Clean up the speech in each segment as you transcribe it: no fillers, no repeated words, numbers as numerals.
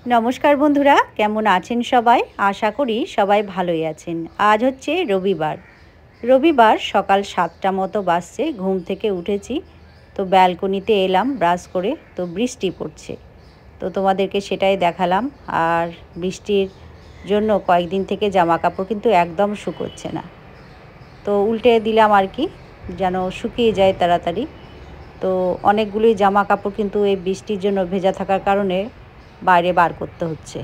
নমস্কার বন্ধুরা, কেমন আছেন সবাই? আশা করি সবাই ভালোই আছেন। আজ হচ্ছে রবিবার সকাল 7টা মতো বাজছে। ঘুম থেকে উঠেছি, তো ব্যালকনিতে এলাম ব্রাশ করে, তো বৃষ্টি পড়ছে। তো তোমাদেরকে সেটাই দেখালাম। আর বৃষ্টির জন্য কয়েকদিন থেকে জামা কাপড় কিন্তু একদম শুকোচ্ছে না, তো উল্টে দিলাম আর কি, যেন শুকিয়ে যায় তাড়াতাড়ি। তো অনেকগুলোই জামা কাপড় কিন্তু এই বৃষ্টির জন্য ভেজা থাকার কারণে বাইরে বার করতে হচ্ছে।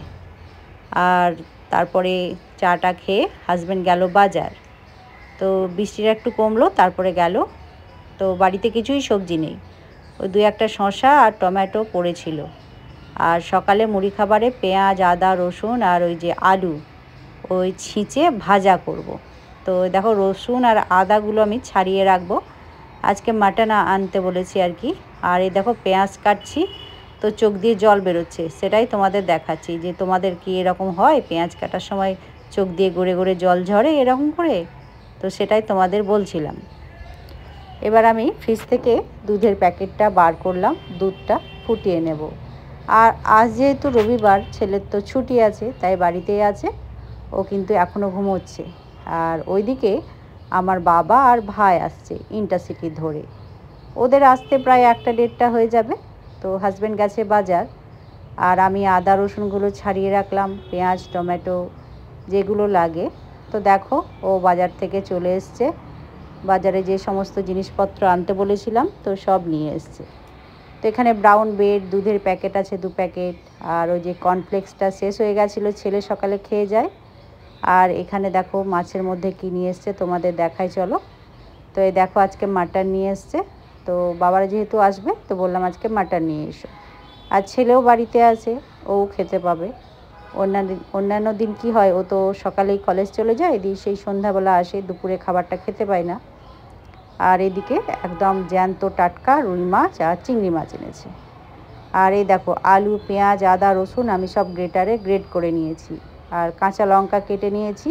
আর তারপরে চাটা খেয়ে হাজব্যান্ড গেল বাজার। তো বৃষ্টিটা একটু কমলো, তারপরে গেল। তো বাড়িতে কিছুই সবজি নেই, ওই 2-1টা শসা আর টমেটো পড়েছিল। আর সকালে মুড়ি খাবারে পেঁয়াজ, আদা, রসুন আর ওই যে আলু ওই ছিঁচে ভাজা করব। তো দেখো, রসুন আর আদাগুলো আমি ছাড়িয়ে রাখবো, আজকে মাটন আনতে বলেছি আর কি। আর এই দেখো পেঁয়াজ কাটছি, তো চোখ দিয়ে জল বেরোচ্ছে, সেটাই তোমাদের দেখাচ্ছি যে তোমাদের কি এরকম হয়, পেঁয়াজ কাটার সময় চোখ দিয়ে গড়ে গড়ে জল ঝরে এরকম করে? তো সেটাই তোমাদের বলছিলাম। এবার আমি ফ্রিজ থেকে দুধের প্যাকেটটা বার করলাম, দুধটা ফুটিয়ে নেব। আর আজ যেহেতু রবিবার, ছেলের তো ছুটি আছে, তাই বাড়িতেই আছে। ও কিন্তু এখনও ঘুমোচ্ছে। আর ওইদিকে আমার বাবা আর ভাই আসছে ইন্টারসিটি ধরে, ওদের আসতে প্রায় 1টা-1:30 হয়ে যাবে। তো হাজব্যান্ড গেছে বাজার, আর আমি আদা রসুনগুলো ছাড়িয়ে রাখলাম, পেঁয়াজ টমেটো যেগুলো লাগে। তো দেখো, ও বাজার থেকে চলে এসছে। বাজারে যে সমস্ত জিনিসপত্র আনতে বলেছিলাম, তো সব নিয়ে এসছে। তো এখানে ব্রাউন ব্রেড, দুধের প্যাকেট আছে 2 প্যাকেট, আর ওই যে কর্নফ্লেক্সটা শেষ হয়ে গেছিলো, ছেলে সকালে খেয়ে যায়। আর এখানে দেখো মাছের মধ্যে কী নিয়ে এসছে তোমাদের দেখাই, চলো। তো এই দেখো, আজকে মাটন নিয়ে এসছে। তো বাবারা যেহেতু আসবে, তো বললাম আজকে মাটন নিয়ে এসো। আর ছেলেও বাড়িতে আছে, ও খেতে পাবে। অন্যান্য দিন কি হয়, ও তো সকালেই কলেজ চলে যায়, দিয়ে সেই সন্ধ্যাবেলা আসে, দুপুরে খাবারটা খেতে পায় না। আর এদিকে একদম জ্যান্ত টাটকা রুই মাছ আর চিংড়ি মাছ এনেছে। আর এই দেখো, আলু, পেঁয়াজ, আদা, রসুন আমি সব গ্রেটারে গ্রেট করে নিয়েছি। আর কাঁচা লঙ্কা কেটে নিয়েছি।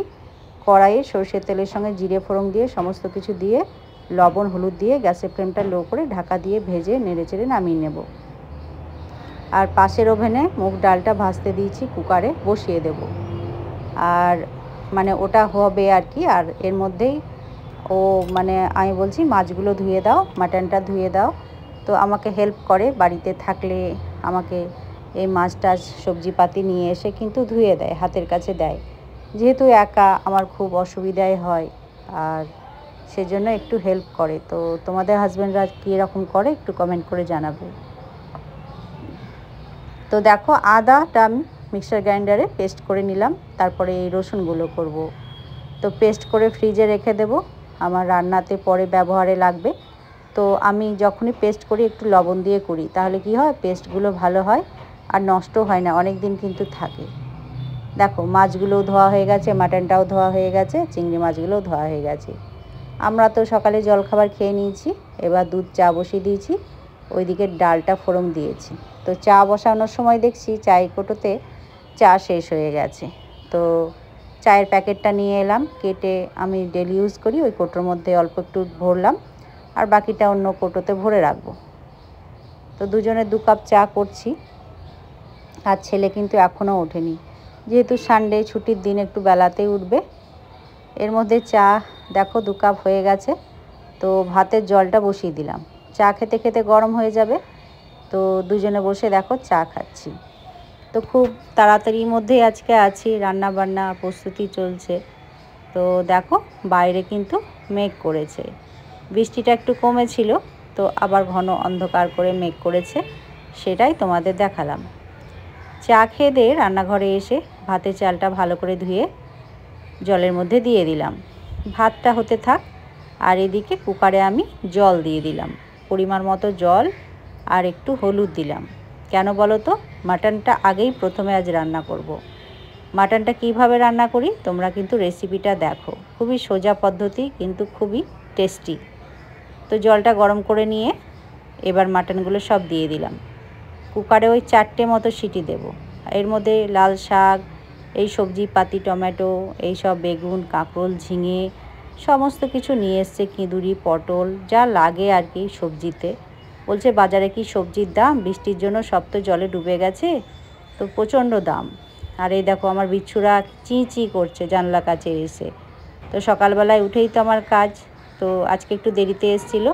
কড়াইয়ে সরষের তেলের সঙ্গে জিরে ফোড়ন দিয়ে সমস্ত কিছু দিয়ে লবণ হলুদ দিয়ে গ্যাসের ফ্লেমটা লো করে ঢাকা দিয়ে ভেজে নেড়েচেড়ে নামিয়ে নেব। আর পাশের ওভেনে মুগ ডালটা ভাজতে দিয়েছি, কুকারে বসিয়ে দেব। আর মানে ওটা হবে আর কি। আর এর মধ্যেই ও মানে আমি বলছি মাছগুলো ধুয়ে দাও, মাটনটা ধুয়ে দাও। তো আমাকে হেল্প করে, বাড়িতে থাকলে আমাকে এই মাছ টাছ সবজিপাতি নিয়ে এসে কিন্তু ধুয়ে দেয়, হাতের কাছে দেয়। যেহেতু একা, আমার খুব অসুবিধাই হয়, আর সেজন্য একটু হেল্প করে। তো তোমাদের হাজব্যান্ডরা কী রকম করে একটু কমেন্ট করে জানাবে। তো দেখো, আদাটা আমি মিক্সার গ্রাইন্ডারে পেস্ট করে নিলাম, তারপরে এই রসুনগুলো করব। তো পেস্ট করে ফ্রিজে রেখে দেব, আমার রান্নাতে পরে ব্যবহারে লাগবে। তো আমি যখনই পেস্ট করি একটু লবণ দিয়ে করি, তাহলে কি হয়, পেস্টগুলো ভালো হয় আর নষ্ট হয় না, অনেক দিন কিন্তু থাকে। দেখো, মাছগুলোও ধোয়া হয়ে গেছে, মাটনটাও ধোয়া হয়ে গেছে, চিংড়ি মাছগুলোও ধোয়া হয়ে গেছে। আমরা তো সকালে জলখাবার খেয়ে নিয়েছি। এবার দুধ চা বসিয়ে দিয়েছি, ওইদিকে ডালটা ফোড়ন দিয়েছি। তো চা বসানোর সময় দেখছি চায়ের কোটোতে চা শেষ হয়ে গেছে। তো চায়ের প্যাকেটটা নিয়ে এলাম, কেটে আমি ডেলি ইউজ করি, ওই কোটোর মধ্যে অল্প একটু ভরলাম, আর বাকিটা অন্য কোটোতে ভরে রাখবো। তো দুজনে 2 কাপ চা করছি। আর ছেলে কিন্তু এখনও ওঠেনি, যেহেতু সানডে ছুটির দিন একটু বেলাতেই উঠবে। এর মধ্যে চা দেখো 2 কাপ হয়ে গেছে। তো ভাতের জলটা বসিয়ে দিলাম, চা খেতে খেতে গরম হয়ে যাবে। তো দুজনে বসে দেখো চা খাচ্ছি। তো খুব তাড়াতাড়ির মধ্যেই আজকে আছি, রান্না বান্না প্রস্তুতি চলছে। তো দেখো, বাইরে কিন্তু মেঘ করেছে, বৃষ্টিটা একটু কমেছিল, তো আবার ঘন অন্ধকার করে মেঘ করেছে, সেটাই তোমাদের দেখালাম। চা খেয়ে দিয়ে রান্নাঘরে এসে ভাতের চালটা ভালো করে ধুয়ে জলের মধ্যে দিয়ে দিলাম, ভাতটা হতে থাক। আর এদিকে কুকারে আমি জল দিয়ে দিলাম, পরিমাণ মতো জল, আর একটু হলুদ দিলাম। কেন বলো তো, মাটনটা আগেই প্রথমে আজ রান্না করব। মাটনটা কিভাবে রান্না করি তোমরা কিন্তু রেসিপিটা দেখো, খুবই সোজা পদ্ধতি কিন্তু খুবই টেস্টি। তো জলটা গরম করে নিয়ে এবার মাটনগুলো সব দিয়ে দিলাম। কুকারে ওই 4টে মতো সিটি দেব। এর মধ্যে লাল শাক, এই সবজি পাতি, টমেটো, এই সব বেগুন, কাঁকরোল, ঝিঙে সমস্ত কিছু নিয়ে এসছে, কিঁদুরি, পটল, যা লাগে আর কি সবজিতে। বলছে বাজারে কি সবজির দাম, বৃষ্টির জন্য সব তো জলে ডুবে গেছে, তো প্রচণ্ড দাম। আর এই দেখো আমার বিচ্ছুরা চি করছে জানলা কাছে এসে। তো সকালবেলায় উঠেই তো আমার কাজ, তো আজকে একটু দেরিতে এসেছিলো,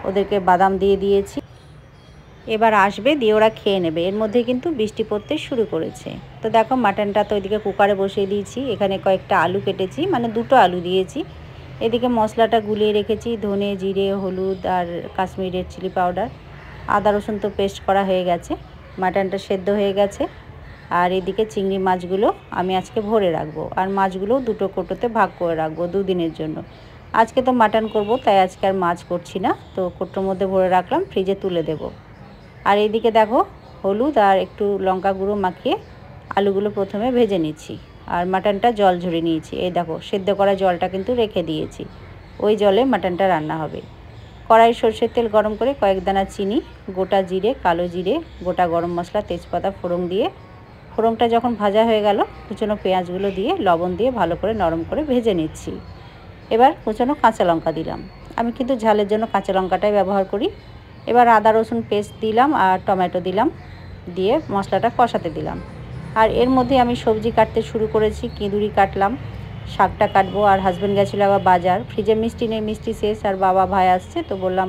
ওদেরকে বাদাম দিয়ে দিয়েছি, এবার আসবে দিয়ে ওরা খেয়ে নেবে। এর মধ্যে কিন্তু বৃষ্টি পড়তে শুরু করেছে। তো দেখো মাটনটা তো ওইদিকে কুকারে বসিয়ে দিয়েছি, এখানে কয়েকটা আলু কেটেছি, মানে 2টো আলু দিয়েছি। এদিকে মশলাটা গুলিয়ে রেখেছি, ধনে জিরে হলুদ আর কাশ্মীরি রেড চিলি পাউডার, আদা রসুন তো পেস্ট করা হয়ে গেছে। মাটনটা সেদ্ধ হয়ে গেছে। আর এদিকে চিংড়ি মাছগুলো আমি আজকে ভরে রাখবো, আর মাছগুলো 2টো কৌটোতে ভাগ করে রাখবো 2 দিনের জন্য। আজকে তো মাটন করব, তাই আজকে আর মাছ করছি না, তো কৌটোর মধ্যে ভরে রাখলাম, ফ্রিজে তুলে দেবো। আর এইদিকে দেখো হলুদ আর একটু লঙ্কা গুঁড়ো মাখিয়ে আলুগুলো প্রথমে ভেজে নিচ্ছি, আর মাটনটা জল ঝরিয়ে নিয়েছি। এই দেখো সেদ্ধ করা জলটা কিন্তু রেখে দিয়েছি, ওই জলে মাটনটা রান্না হবে। কড়াই সরষের তেল গরম করে কয়েক দানা চিনি, গোটা জিরে, কালো জিরে, গোটা গরম মশলা, তেজপাতা ফোড়ন দিয়ে, ফোড়নটা যখন ভাজা হয়ে গেল কুচনো পেঁয়াজগুলো দিয়ে লবণ দিয়ে ভালো করে নরম করে ভেজে নিচ্ছি। এবার কুচনো কাঁচা লঙ্কা দিলাম, আমি কিন্তু ঝালের জন্য কাঁচা লঙ্কাটাই ব্যবহার করি। এবার আদা রসুন পেস্ট দিলাম আর টমেটো দিলাম, দিয়ে মশলাটা কষাতে দিলাম। আর এর মধ্যে আমি সবজি কাটতে শুরু করেছি, কিঁদুরি কাটলাম, শাকটা কাটবো। আর হাজব্যান্ড গেছিলো আবার বাজার, ফ্রিজে মিষ্টি নেই, মিষ্টি শেষ, আর বাবা ভাই আসছে, তো বললাম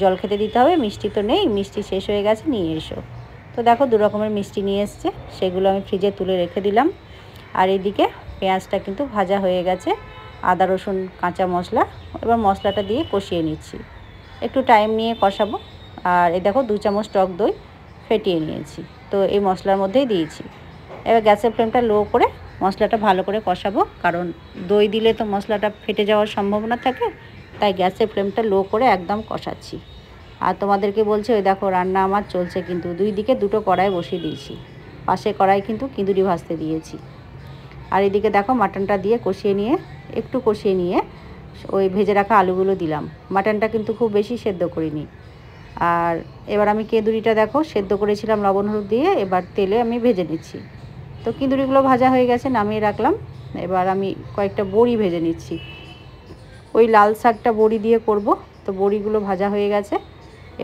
জল খেতে দিতে হবে, মিষ্টি তো নেই, মিষ্টি শেষ হয়ে গেছে, নিয়ে এসো। তো দেখো 2 রকমের মিষ্টি নিয়ে এসছে, সেগুলো আমি ফ্রিজে তুলে রেখে দিলাম। আর এদিকে পেঁয়াজটা কিন্তু ভাজা হয়ে গেছে, আদা রসুন কাঁচা মশলা, এবার মশলাটা দিয়ে কষিয়ে নিচ্ছি, একটু টাইম নিয়ে কষাবো। আর এই দেখো 2 চামচ টক দই ফেটিয়ে নিয়েছি, তো এই মশলার মধ্যেই দিয়েছি। এবার গ্যাসের ফ্লেমটা লো করে মশলাটা ভালো করে কষাবো, কারণ দই দিলে তো মশলাটা ফেটে যাওয়ার সম্ভাবনা থাকে, তাই গ্যাসের ফ্লেমটা লো করে একদম কষাচ্ছি। আর তোমাদেরকে বলছি ওই দেখো রান্না আমার চলছে, কিন্তু 2 দিকে 2টো কড়াই বসিয়ে দিয়েছি, পাশে কড়াই কিন্তু কিঁদুরি ভাজতে দিয়েছি। আর এদিকে দেখো মাটনটা দিয়ে একটু কষিয়ে নিয়ে ওই ভেজে রাখা আলুগুলো দিলাম। মাটনটা কিন্তু খুব বেশি সেদ্ধ করিনি। আর এবার আমি কেঁদুরিটা দেখো সেদ্ধ করেছিলাম লবণ হলুদ দিয়ে, এবার তেলে আমি ভেজে নিচ্ছি। তো কেঁদুরিগুলো ভাজা হয়ে গেছে, নামিয়ে রাখলাম। এবার আমি কয়েকটা বড়ি ভেজে নিচ্ছি, ওই লাল শাকটা বড়ি দিয়ে করব, তো বড়িগুলো ভাজা হয়ে গেছে,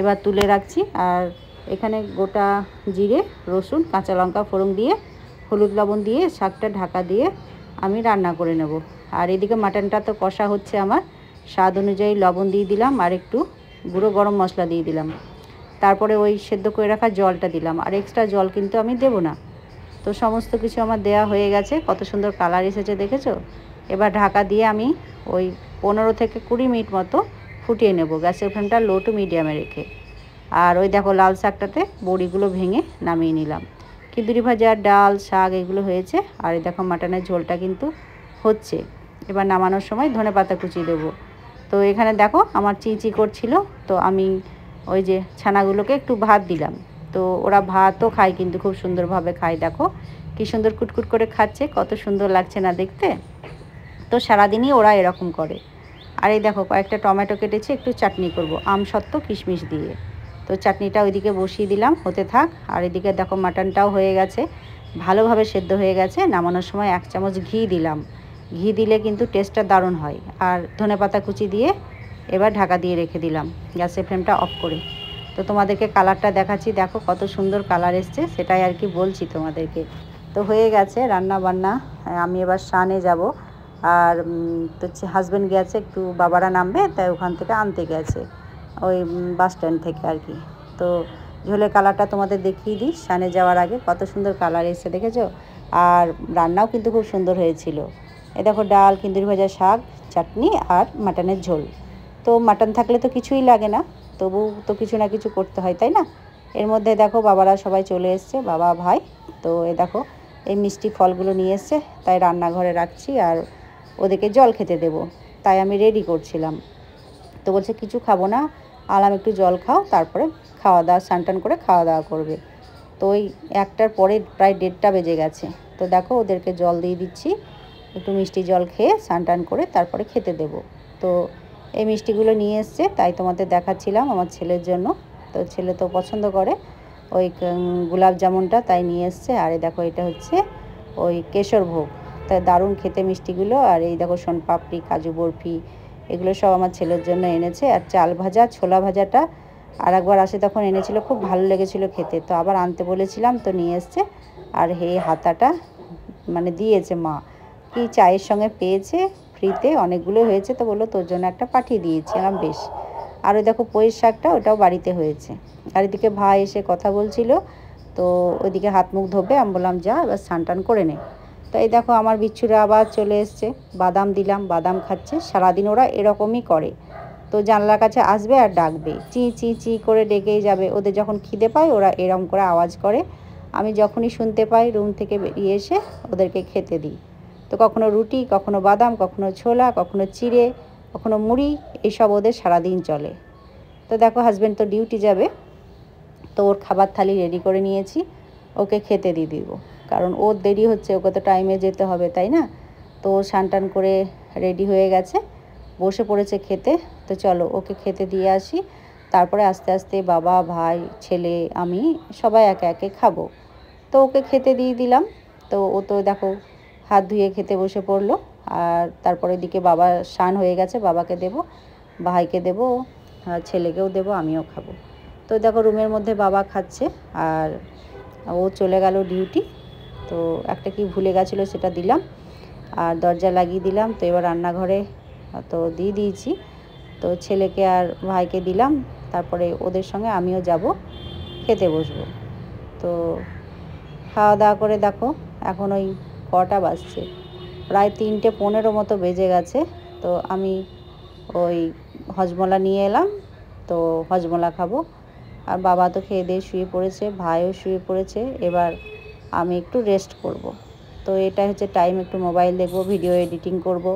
এবার তুলে রাখছি। আর এখানে গোটা জিরে, রসুন, কাঁচা লঙ্কা ফোড়ন দিয়ে হলুদ লবণ দিয়ে শাকটা ঢাকা দিয়ে আমি রান্না করে নেব। আর এদিকে মাটনটা তো কষা হচ্ছে আমার, স্বাদ অনুযায়ী লবণ দিয়ে দিলাম, আর একটু গুঁড়ো গরম মশলা দিয়ে দিলাম, তারপরে ওই সেদ্ধ করে রাখা জলটা দিলাম, আর এক্সট্রা জল কিন্তু আমি দেব না। তো সমস্ত কিছু আমার দেয়া হয়ে গেছে, কত সুন্দর কালার এসেছে দেখেছো। এবার ঢাকা দিয়ে আমি ওই 15 থেকে 20 মিনিট মতো ফুটিয়ে নেব, গ্যাসের ফ্লেমটা লো টু মিডিয়ামে রেখে। আর ওই দেখো লাল শাকটাতে বড়িগুলো ভেঙে নামিয়ে নিলাম। কিঁদুরি ভাজা, ডাল, শাক এগুলো হয়েছে। আর এই দেখো মাটনের ঝোলটা কিন্তু হচ্ছে। এবার নামানোর সময় ধনেপাতা কুচিয়ে দেবো। তো এখানে দেখো আমার চি করছিল, তো আমি ওই যে ছানাগুলোকে একটু ভাত দিলাম, তো ওরা ভাতও খায়, কিন্তু খুব সুন্দরভাবে খায়। দেখো কী সুন্দর কুটকুট করে খাচ্ছে, কত সুন্দর লাগছে না দেখতে। তো সারাদিনই ওরা এরকম করে। আর এই দেখো কয়েকটা টমেটো কেটেছি, একটু চাটনি করব আমসত্ত্ব কিশমিশ দিয়ে। তো চাটনিটা ওইদিকে বসিয়ে দিলাম, হতে থাক। আর এদিকে দেখো মাটনটাও হয়ে গেছে, ভালোভাবে সেদ্ধ হয়ে গেছে। নামানোর সময় 1 চামচ ঘি দিলাম, ঘি দিলে কিন্তু টেস্টটা দারুণ হয়। আর ধনেপাতা কুচি দিয়ে এবার ঢাকা দিয়ে রেখে দিলাম গ্যাসের ফ্লেমটা অফ করে। তো তোমাদেরকে কালারটা দেখাচ্ছি, দেখো কত সুন্দর কালার এসছে, সেটাই আর কি বলছি তোমাদেরকে। তো হয়ে গেছে রান্না বান্না, আমি এবার স্নানে যাব। আর তো হাজব্যান্ড গেছে একটু, বাবারা নামবে, তাই ওখান থেকে আনতে গেছে, ওই বাস স্ট্যান্ড থেকে আর কি। তো ঝোলের কালারটা তোমাদের দেখিয়ে দিই, স্নানে যাওয়ার আগে কত সুন্দর কালার এসে দেখেছো। আর রান্নাও কিন্তু খুব সুন্দর হয়েছিল। এ দেখো ডাল, কিঁদুরি ভাজা, শাক, চাটনি আর মাটনের ঝোল। তো মাটন থাকলে তো কিছুই লাগে না, তবু তো কিছু না কিছু করতে হয়, তাই না। এর মধ্যে দেখো বাবারা সবাই চলে এসছে, বাবা ভাই। তো এ দেখো এই মিষ্টি ফলগুলো নিয়ে এসছে, তাই রান্নাঘরে রাখছি, আর ওদেরকে জল খেতে দেবো, তাই আমি রেডি করছিলাম। তো বলছে কিছু খাবো না, আলাম একটু জল খাও, তারপরে খাওয়া দাওয়া স্নান করে খাওয়া দাওয়া করবে। তো ওই 1টার পরে প্রায় 1:30টা বেজে গেছে। তো দেখো ওদেরকে জল দিয়ে দিচ্ছি, একটু মিষ্টি জল খেয়ে স্নান করে তারপরে খেতে দেবো। তো এই মিষ্টিগুলো নিয়ে এসছে, তাই তোমাদের দেখাচ্ছিলাম আমার ছেলের জন্য। তো ছেলে তো পছন্দ করে ওই গোলাপ জামুনটা, তাই নিয়ে এসছে। আর এই দেখো এটা হচ্ছে ওই কেশর ভোগ, তাই দারুণ খেতে মিষ্টিগুলো। আর এই দেখো সোনপাপড়ি, কাজু বরফি, এগুলো সব আমার ছেলের জন্য এনেছে। আর চাল ভাজা, ছোলা ভাজাটা আর একবার আসে তখন এনেছিল, খুব ভালো লেগেছিলো খেতে, তো আবার আনতে বলেছিলাম, তো নিয়ে এসছে। আর এই হাতাটা মানে দিয়েছে মা, কি চায়ের সঙ্গে পেয়েছে ফ্রিতে, অনেকগুলো হয়েছে তো বললো তোর জন্য একটা পাঠিয়ে দিয়েছি। আমার বেশ। আর ওই দেখো পুঁইয়ের শাকটা, ওটাও বাড়িতে হয়েছে। আর এদিকে ভাই এসে কথা বলছিল, তো ওইদিকে হাত মুখ ধোবে, আমি বললাম যা এবার স্নান টান করে নে। তো এই দেখো আমার বিচ্ছুরা আবার চলে এসছে, বাদাম দিলাম, বাদাম খাচ্ছে। সারাদিন ওরা এরকমই করে, তো জানলার কাছে আসবে আর ডাকবে, চি চি চি করে ডেকেই যাবে। ওদের যখন খিদে পায় ওরা এরম করে আওয়াজ করে, আমি যখনই শুনতে পাই রুম থেকে বেরিয়ে এসে ওদেরকে খেতে দিই। তো কখনো রুটি, কখনো বাদাম, কখনো ছোলা, কখনো চিড়ে, কখনো মুড়ি, এইসব ওদের সারাদিন চলে। তো দেখো হাজব্যান্ড তো ডিউটি যাবে, তো ওর খাবার থালি রেডি করে নিয়েছি, ওকে খেতে দিয়ে দিব, কারণ ওর দেরি হচ্ছে, ওকে তো টাইমে যেতে হবে, তাই না। তো স্নান টান করে রেডি হয়ে গেছে, বসে পড়েছে খেতে। তো চলো ওকে খেতে দিয়ে আসি, তারপরে আস্তে আস্তে বাবা, ভাই, ছেলে, আমি সবাই একে একে খাবো। তো ওকে খেতে দিয়ে দিলাম। তো ও তো দেখো হাত ধুয়ে খেতে বসে পড়লো। আর তারপরে দিকে বাবা স্নান হয়ে গেছে, বাবাকে দেব, ভাইকে দেব, ছেলেকেও দেব, আমিও খাবো। তো দেখো রুমের মধ্যে বাবা খাচ্ছে, আর ও চলে গেল ডিউটি। তো একটা কি ভুলে গেছিলো সেটা দিলাম, আর দরজা লাগিয়ে দিলাম। তো এবার রান্নাঘরে তো দিয়ে দিয়েছি, তো ছেলেকে আর ভাইকে দিলাম, তারপরে ওদের সঙ্গে আমিও যাব, খেতে বসবো। তো খাওয়া দাওয়া করে দেখো এখন ওই কটা বাজছে, প্রায় 3:15 মতো বেজে গেছে। তো আমি ওই হজমলা নিয়ে এলাম, তো হজমলা খাবো। আর বাবা তো খেয়ে দিয়ে শুয়ে পড়েছে, ভাইও শুয়ে পড়েছে, এবার আমি একটু রেস্ট করব। তো এটা হচ্ছে টাইম, একটু মোবাইল দেখব, ভিডিও এডিটিং করব।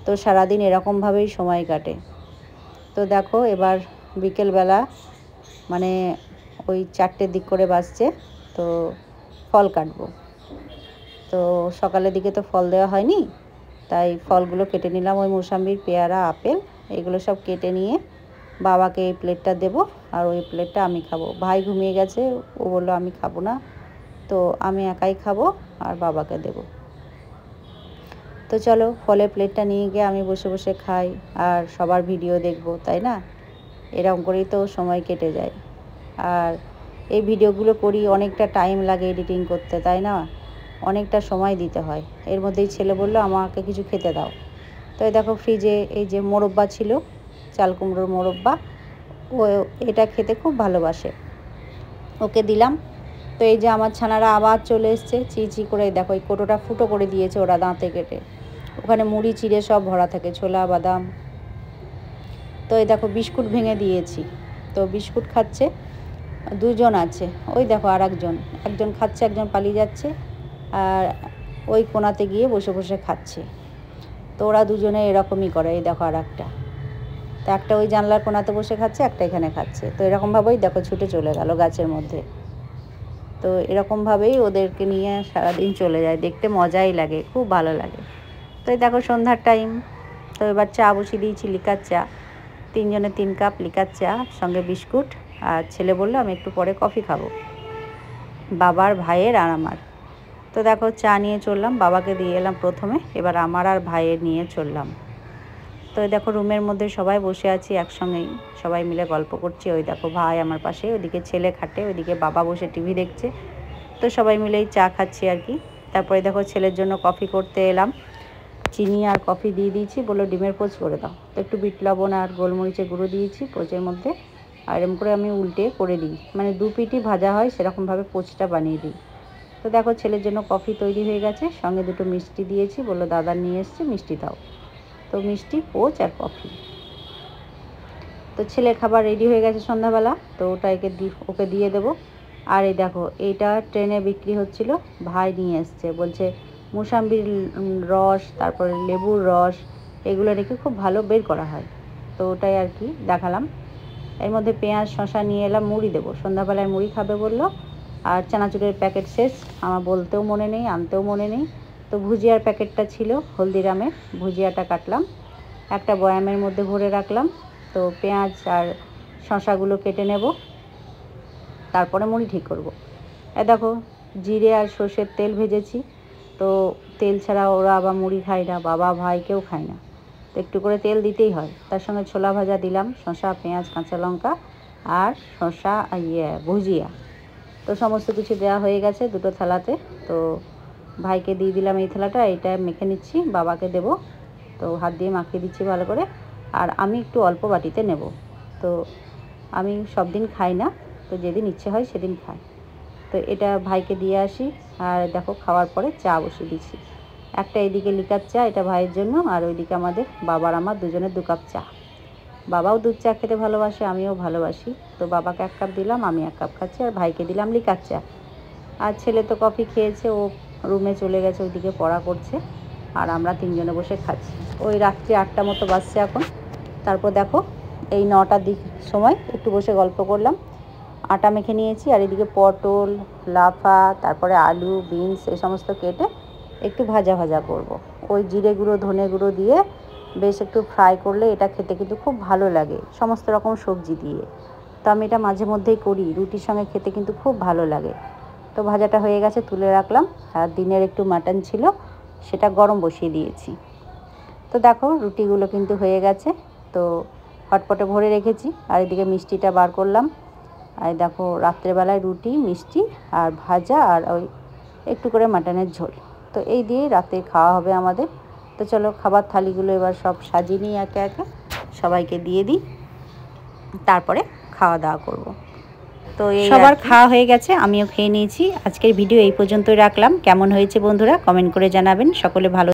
তো সারাদিন এরকমভাবেই সময় কাটে। তো দেখো এবার বিকেলবেলা মানে ওই 4টের দিক করে বাজছে, তো ফল কাটবো। তো সকালের দিকে তো ফল দেওয়া হয়নি, তাই ফলগুলো কেটে নিলাম, ওই মোসাম্বির, পেয়ারা, আপেল, এগুলো সব কেটে নিয়ে বাবাকে এই প্লেটটা দেবো, আর ওই প্লেটটা আমি খাবো। ভাই ঘুমিয়ে গেছে, ও বললো আমি খাবো না, তো আমি একাই খাবো আর বাবাকে দেবো। তো চলো ফলের প্লেটটা নিয়ে গিয়ে আমি বসে বসে খাই আর সবার ভিডিও দেখবো, তাই না। এরকম করেই তো সময় কেটে যায়। আর এই ভিডিওগুলো করি, অনেকটা টাইম লাগে এডিটিং করতে, তাই না, অনেকটা সময় দিতে হয়। এর মধ্যেই ছেলে বললো আমাকে কিছু খেতে দাও। তো এই দেখো ফ্রিজে এই যে মোরব্বা ছিল, চাল কুমড়োর মোরব্বা, ও এটা খেতে খুব ভালোবাসে, ওকে দিলাম। তো এই যে আমার ছানারা আবার চলে এসছে চি চি করে, দেখো এই কোটোটা ফুটো করে দিয়েছে ওরা দাঁতে কেটে, ওখানে মুড়ি চিড়ে সব ভরা থাকে, ছোলা, বাদাম। তো এই দেখো বিস্কুট ভেঙে দিয়েছি, তো বিস্কুট খাচ্ছে, দুজন আছে। ওই দেখো আর একজন খাচ্ছে, একজন পালিয়ে যাচ্ছে, আর ওই কোণাতে গিয়ে বসে বসে খাচ্ছে। তো ওরা দুজনে এরকমই করে। এই দেখো আর একটা, তো একটা ওই জানলার কোণাতে বসে খাচ্ছে, একটা এখানে খাচ্ছে। তো এরকমভাবেই দেখো ছুটে চলে গেল গাছের মধ্যে। তো এরকমভাবেই ওদেরকে নিয়ে সারাদিন চলে যায়, দেখতে মজাই লাগে, খুব ভালো লাগে। তো এই দেখো সন্ধ্যার টাইম, তো এবার চা বসিয়ে দিয়েছি, লিকার চা, 3 জনে 3 কাপ লিকার চা, সঙ্গে বিস্কুট। আর ছেলে বললো আমি একটু পরে কফি খাবো, বাবার, ভাইয়ের আর আমার। তো দেখো চা নিয়ে চললাম, বাবাকে দিয়ে এলাম প্রথমে, এবার আমার আর ভাইয়ের নিয়ে চললাম। তো দেখো রুমের মধ্যে সবাই বসে আছি একসঙ্গেই, সবাই মিলে গল্প করছি। ওই দেখো ভাই আমার পাশে, ওইদিকে ছেলে খাটে, ওইদিকে বাবা বসে টিভি দেখছে। তো সবাই মিলেই চা খাচ্ছি আর কি। তারপরে দেখো ছেলের জন্য কফি করতে এলাম, চিনি আর কফি দিয়ে দিয়েছি, বললো ডিমের পোচ করে দাও। তো একটু বিট লবণ আর গোলমরিচের গুঁড়ো দিয়েছি পোচের মধ্যে, আর এরকম করে আমি উল্টে করে দিই, মানে 2 পিঠই ভাজা হয় সেরকমভাবে পোচটা বানিয়ে দিই। তো দেখো ছেলের জন্য কফি তৈরি হয়ে গেছে, সঙ্গে 2টো মিষ্টি দিয়েছি, বললো দাদা নিয়ে এসছে মিষ্টি দাও। তো মিষ্টি, পোচ আর কফি। তো ছেলের খাবার রেডি হয়ে গেছে সন্ধ্যাবেলা, তো ওকে দিয়ে দেবো। আর এই দেখো এইটা ট্রেনে বিক্রি হচ্ছিল, ভাই নিয়ে এসছে, বলছে মুসাম্বির রস, তারপরে লেবুর রস, এগুলো রেখে খুব ভালো বের করা হয়। তো ওটাই আর কি দেখালাম। এর মধ্যে পেঁয়াজ, শশা নিয়ে এলাম, মুড়ি দেবো, সন্ধ্যাবেলায় মুড়ি খাবে বললো। আর চানাচুরের প্যাকেট শেষ, আমার বলতেও মনে নেই, আনতেও মনে নেই। তো ভুজিয়ার প্যাকেটটা ছিল হলদিরামের, ভুজিয়াটা কাটলাম, একটা বয়ামের মধ্যে ভরে রাখলাম। তো পেঁয়াজ আর শশাগুলো কেটে নেব, তারপরে মুড়ি ঠিক করব। দেখো জিরে আর সর্ষের তেল ভেজেছি, তো তেল ছাড়া ওরা আবার মুড়ি খায় না, বাবা ভাই কেউ খায় না, তো একটু করে তেল দিতেই হয়। তার সঙ্গে ছোলা ভাজা দিলাম, শশা, পেঁয়াজ, কাঁচা লঙ্কা আর ভুজিয়া। তো সমস্ত কিছু দেওয়া হয়ে গেছে দুটো থালাতে। তো ভাইকে দিয়ে দিলাম এই থালাটা, এটা মেখে নিচ্ছি, বাবাকে দেব। তো হাত দিয়ে মাখিয়ে দিচ্ছি ভালো করে। আর আমি একটু অল্প বাটিতে নেব। তো আমি সব দিন খাই না, তো যেদিন ইচ্ছে হয় সেদিন খাই। তো এটা ভাইকে দিয়ে আসি। আর দেখো খাওয়ার পরে চা বসিয়ে দিচ্ছি। একটা এদিকে লিকার চা, এটা ভাইয়ের জন্য, আর ওইদিকে আমাদের বাবার আমার দুজনের 2 কাপ চা। বাবাও দুধ চা খেতে ভালোবাসে, আমিও ভালোবাসি। তো বাবাকে 1 কাপ দিলাম, আমি 1 কাপ খাচ্ছি, আর ভাইকে দিলাম লিকার চা। আর ছেলে তো কফি খেয়েছে, ও রুমে চলে গেছে, ওইদিকে পড়া করছে। আর আমরা 3 জনে বসে খাচ্ছি। ওই রাত্রি 8টা মতো বাজছে এখন। তারপর দেখো এই 9টার দিক সময় একটু বসে গল্প করলাম। আটা মেখে নিয়েছি, আর এদিকে পটল, লাফা, তারপরে আলু, বিনস এই সমস্ত কেটে একটু ভাজা ভাজা করব। ওই জিরে গুঁড়ো, ধনে গুঁড়ো দিয়ে বেশ একটু ফ্রাই করলে এটা খেতে কিন্তু খুব ভালো লাগে, সমস্ত রকম সবজি দিয়ে। তো আমি এটা মাঝে মধ্যেই করি, রুটির সঙ্গে খেতে কিন্তু খুব ভালো লাগে। তো ভাজাটা হয়ে গেছে, তুলে রাখলাম। আর দিনের একটু মাটন ছিল, সেটা গরম বসিয়ে দিয়েছি। তো দেখো রুটিগুলো কিন্তু হয়ে গেছে। তো হটপটে ভরে রেখেছি। আর এদিকে মিষ্টিটা বার করলাম। আর দেখো রাত্রেবেলায় রুটি, মিষ্টি আর ভাজা, আর ওই একটু করে মাটনের ঝোল। তো এই দিয়েই রাতে খাওয়া হবে আমাদের। তো চলো খাবার থালিগুলো এবার সব সাজিয়ে নিই একে একে, সবাইকে দিয়ে দিই, তারপরে খাওয়া দাওয়া করব। তো এই সবার খাওয়া হয়ে গেছে, আমিও খেয়ে নিয়েছি। আজকের ভিডিও এই পর্যন্তই রাখলাম। কেমন হয়েছে বন্ধুরা কমেন্ট করে জানাবেন। সকলে ভালো